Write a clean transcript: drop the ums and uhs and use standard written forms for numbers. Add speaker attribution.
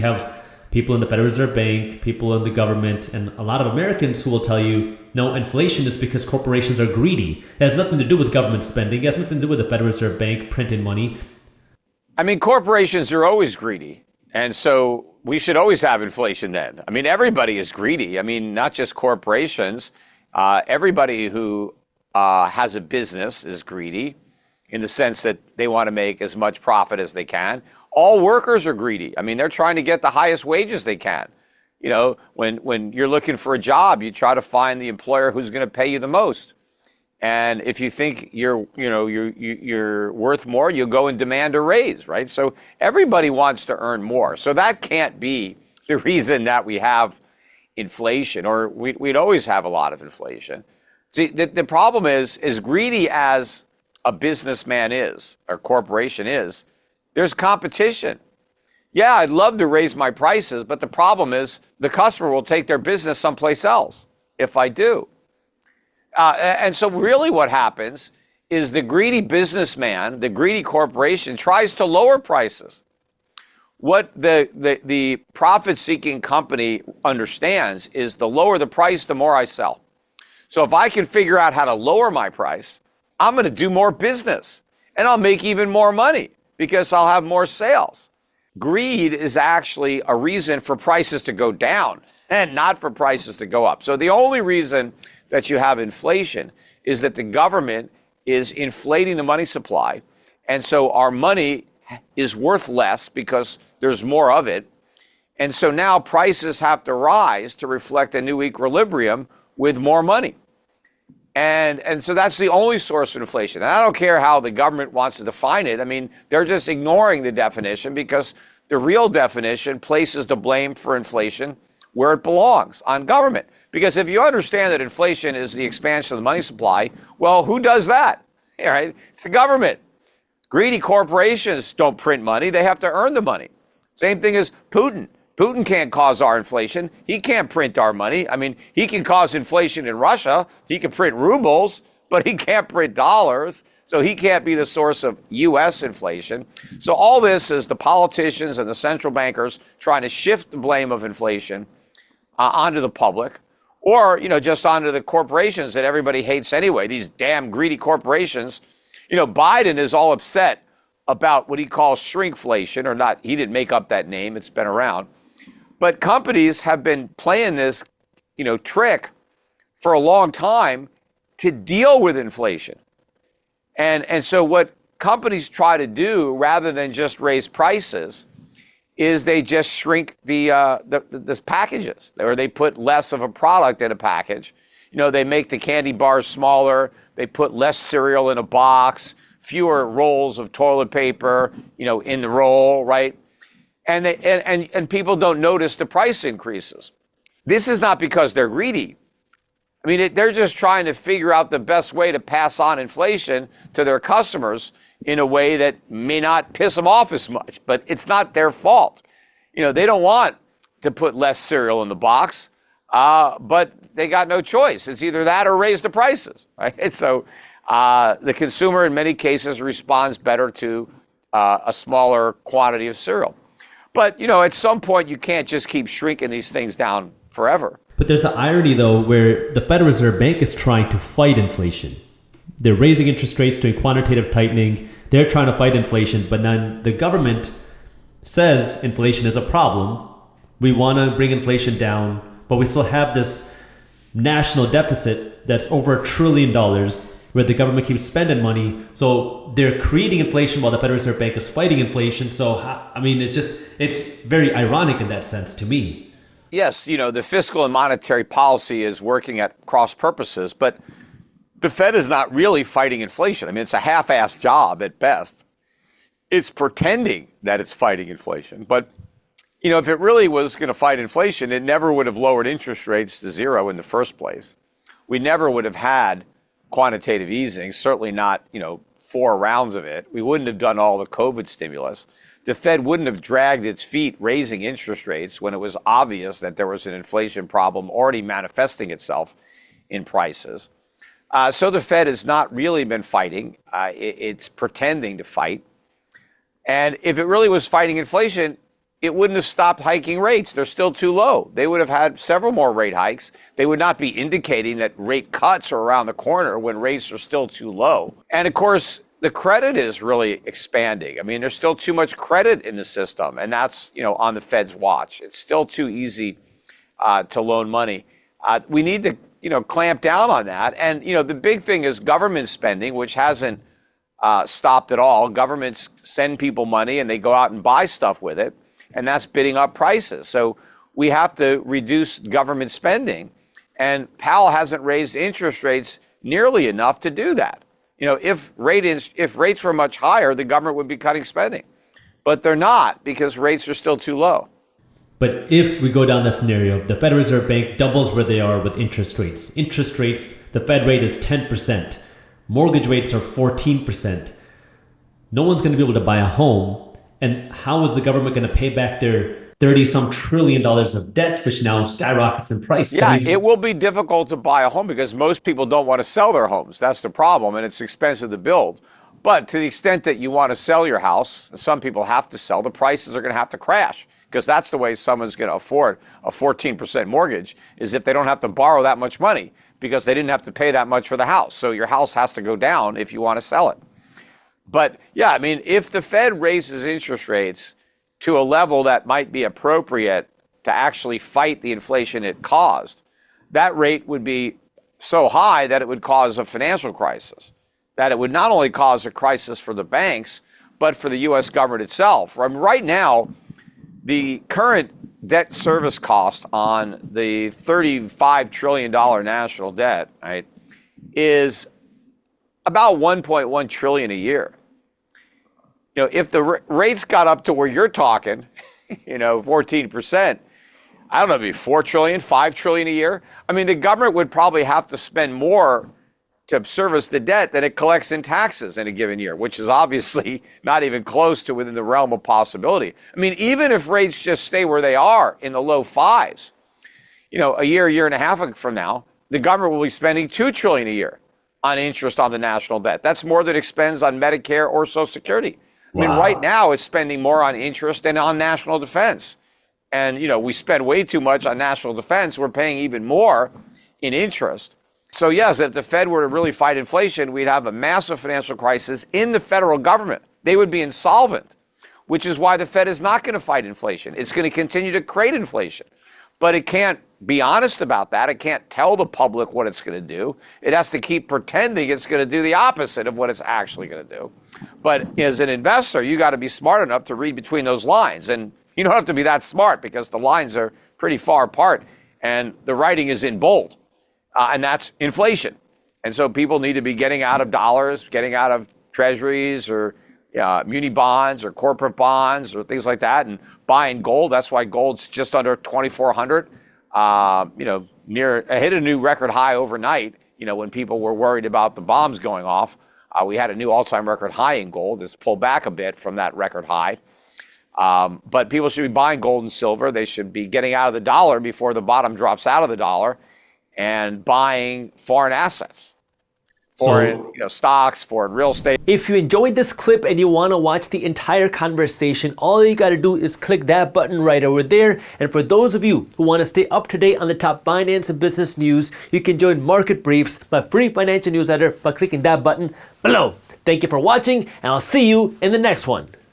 Speaker 1: have people in the Federal Reserve Bank, people in the government, and a lot of Americans who will tell you, no, inflation is because corporations are greedy. It has nothing to do with government spending. It has nothing to do with the Federal Reserve Bank printing money.
Speaker 2: I mean, corporations are always greedy. And so we should always have inflation then. I mean, everybody is greedy. I mean, not just corporations. Everybody who has a business is greedy in the sense that they want to make as much profit as they can. All workers are greedy. I mean, they're trying to get the highest wages they can. You know, when you're looking for a job, you try to find the employer who's going to pay you the most. And if you think you're worth more, you'll go and demand a raise, right? So everybody wants to earn more. So that can't be the reason that we have inflation, or we'd always have a lot of inflation. See, the problem is, as greedy as a businessman is, or corporation is, there's competition. Yeah, I'd love to raise my prices, but the problem is the customer will take their business someplace else if I do. And so really what happens is the greedy businessman, the greedy corporation tries to lower prices. What the profit-seeking company understands is the lower the price, the more I sell. So if I can figure out how to lower my price, I'm going to do more business and I'll make even more money because I'll have more sales. Greed is actually a reason for prices to go down and not for prices to go up. So the only reason that you have inflation is that the government is inflating the money supply. And so our money is worth less because there's more of it. And so now prices have to rise to reflect a new equilibrium with more money. And so that's the only source of inflation. And I don't care how the government wants to define it. I mean, they're just ignoring the definition because the real definition places the blame for inflation where it belongs, on government. Because if you understand that inflation is the expansion of the money supply, well, who does that? All right? It's the government. Greedy corporations don't print money. They have to earn the money. Same thing as Putin. Putin can't cause our inflation. He can't print our money. I mean, he can cause inflation in Russia. He can print rubles, but he can't print dollars. So he can't be the source of U.S. inflation. So all this is the politicians and the central bankers trying to shift the blame of inflation onto the public, or, you know, just onto the corporations that everybody hates anyway, these damn greedy corporations. You know, Biden is all upset about what he calls shrinkflation, or not, he didn't make up that name, it's been around. But companies have been playing this, you know, trick for a long time to deal with inflation. And so what companies try to do, rather than just raise prices, is they just shrink the packages, or they put less of a product in a package. You know, they make the candy bars smaller, they put less cereal in a box, fewer rolls of toilet paper, you know, in the roll, right? And and people don't notice the price increases. This is not because they're greedy. I mean, they're just trying to figure out the best way to pass on inflation to their customers in a way that may not piss them off as much, but it's not their fault. You know, they don't want to put less cereal in the box, but they got no choice. It's either that or raise the prices, right? So the consumer in many cases responds better to a smaller quantity of cereal. But, you know, at some point you can't just keep shrinking these things down forever.
Speaker 1: But there's the irony, though, where the Federal Reserve Bank is trying to fight inflation. They're raising interest rates, doing quantitative tightening. They're trying to fight inflation, but then the government says inflation is a problem. We want to bring inflation down, but we still have this national deficit that's over $1 trillion where the government keeps spending money. So they're creating inflation while the Federal Reserve Bank is fighting inflation. So, I mean, it's very ironic in that sense to me.
Speaker 2: Yes, you know, the fiscal and monetary policy is working at cross purposes, but the Fed is not really fighting inflation. I mean, it's a half-assed job at best. It's pretending that it's fighting inflation. But, you know, if it really was going to fight inflation, it never would have lowered interest rates to zero in the first place. We never would have had quantitative easing, certainly not, you know, 4 rounds of it. We wouldn't have done all the COVID stimulus. The Fed wouldn't have dragged its feet raising interest rates when it was obvious that there was an inflation problem already manifesting itself in prices. So the Fed has not really been fighting. It's pretending to fight. And if it really was fighting inflation, it wouldn't have stopped hiking rates. They're still too low. They would have had several more rate hikes. They would not be indicating that rate cuts are around the corner when rates are still too low. And of course, the credit is really expanding. I mean, there's still too much credit in the system, and that's, on the Fed's watch. It's still too easy to loan money. We need to, clamp down on that. And, the big thing is government spending, which hasn't stopped at all. Governments send people money and they go out and buy stuff with it, and that's bidding up prices. So we have to reduce government spending. And Powell hasn't raised interest rates nearly enough to do that. If rates were much higher, the government would be cutting spending. But they're not, because rates are still too low.
Speaker 1: But if we go down that scenario, the Federal Reserve Bank doubles where they are with interest rates. Interest rates, the Fed rate is 10%. Mortgage rates are 14%. No one's going to be able to buy a home. And how is the government going to pay back their 30-some trillion of debt, which now skyrockets in price?
Speaker 2: Yeah, it will be difficult to buy a home because most people don't want to sell their homes. That's the problem, and it's expensive to build. But to the extent that you want to sell your house, some people have to sell, the prices are going to have to crash, because that's the way someone's going to afford a 14% mortgage, is if they don't have to borrow that much money because they didn't have to pay that much for the house. So your house has to go down if you want to sell it. But yeah, I mean, if the Fed raises interest rates to a level that might be appropriate to actually fight the inflation it caused, that rate would be so high that it would cause a financial crisis, that it would not only cause a crisis for the banks, but for the U.S. government itself. Right now, the current debt service cost on the $35 trillion national debt, right, is about $1.1 trillion a year. If the rates got up to where you're talking, 14%, I don't know, it'd be $4 trillion, $5 trillion a year. I mean, the government would probably have to spend more to service the debt than it collects in taxes in a given year, which is obviously not even close to within the realm of possibility. I mean, even if rates just stay where they are in the low fives, a year and a half from now, the government will be spending $2 trillion a year on interest on the national debt. That's more than it spends on Medicare or Social Security. I mean, right now it's spending more on interest than on national defense. And, we spend way too much on national defense. We're paying even more in interest. So yes, if the Fed were to really fight inflation, we'd have a massive financial crisis in the federal government. They would be insolvent, which is why the Fed is not going to fight inflation. It's going to continue to create inflation. But it can't be honest about that. It can't tell the public what it's going to do. It has to keep pretending it's going to do the opposite of what it's actually going to do. But as an investor, you got to be smart enough to read between those lines. And you don't have to be that smart because the lines are pretty far apart and the writing is in bold. And that's inflation. And so people need to be getting out of dollars, getting out of treasuries or muni bonds or corporate bonds or things like that, and buying gold. That's why gold's just under 2,400. Hit a new record high overnight. When people were worried about the bombs going off, we had a new all-time record high in gold. It's pulled back a bit from that record high. But people should be buying gold and silver. They should be getting out of the dollar before the bottom drops out of the dollar, and buying foreign assets, foreign stocks, foreign real estate.
Speaker 3: If you enjoyed this clip and you want to watch the entire conversation, all you got to do is click that button right over there. And for those of you who want to stay up to date on the top finance and business news, you can join Market Briefs, my free financial newsletter, by clicking that button below. Thank you for watching, and I'll see you in the next one.